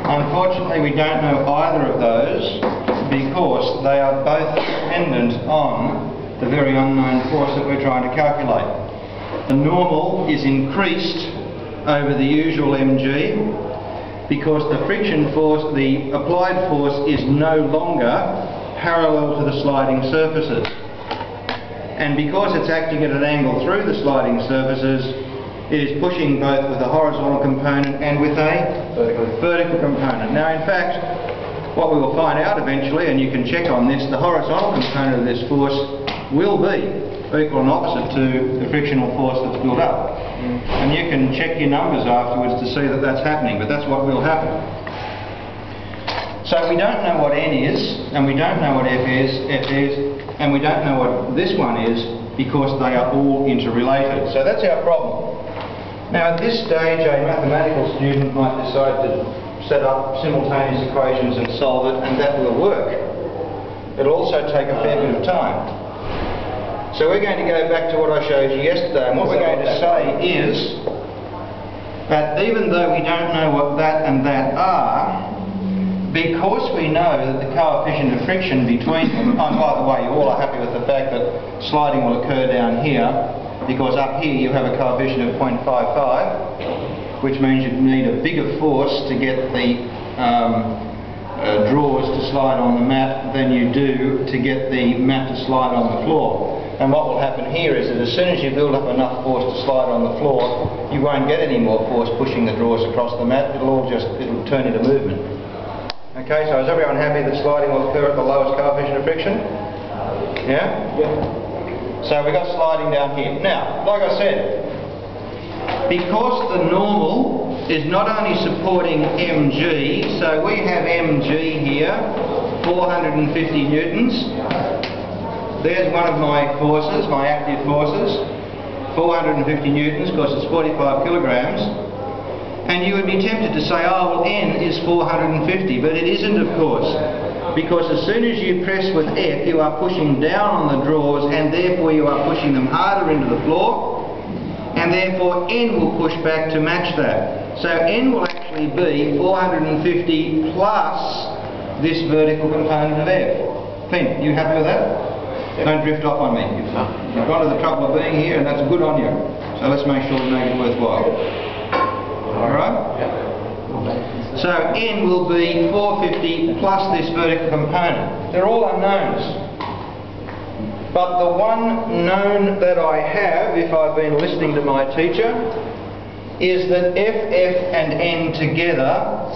Unfortunately, we don't know either of those because they are both dependent on the very unknown force that we're trying to calculate. The normal is increased over the usual mg because the friction force, the applied force, is no longer parallel to the sliding surfaces. And because it's acting at an angle through the sliding surfaces, it is pushing both with a horizontal component and with a vertical component. Now, in fact, what we will find out eventually, and you can check on this, the horizontal component of this force will be equal and opposite to the frictional force that's built up. And you can check your numbers afterwards to see that that's happening, but that's what will happen. So we don't know what n is, and we don't know what f is, and we don't know what this one is because they are all interrelated. So that's our problem. Now, at this stage, a mathematical student might decide to set up simultaneous equations and solve it, and that will work. It'll also take a fair bit of time. So we're going to go back to what I showed you yesterday, and what we're going to say is that even though we don't know what that and that are, because we know that the coefficient of friction between them, and by the way, you all are happy with the fact that sliding will occur down here, because up here you have a coefficient of 0.55, which means you need a bigger force to get the drawers to slide on the mat than you do to get the mat to slide on the floor. And what will happen here is that as soon as you build up enough force to slide on the floor, you won't get any more force pushing the drawers across the mat. It'll turn into movement. Okay, so is everyone happy that sliding will occur at the lowest coefficient of friction? Yeah? Yeah. So we've got sliding down here. Now, like I said, because the normal is not only supporting mg, so we have mg here, 450 newtons. There's one of my forces, my active forces, 450 newtons, because it's 45 kilograms. And you would be tempted to say, oh, well, n is 450, but it isn't, of course. Because as soon as you press with F, you are pushing down on the drawers, and therefore you are pushing them harder into the floor, and therefore N will push back to match that. So N will actually be 450 plus this vertical component of F. Finn, you happy with that? Yep. Don't drift off on me. You've gone to the trouble of being here, and that's good on you. So let's make sure we make it worthwhile. Alright? Yep. So N will be 450 plus this vertical component. They're all unknowns. But the one known that I have, if I've been listening to my teacher, is that F, F and N together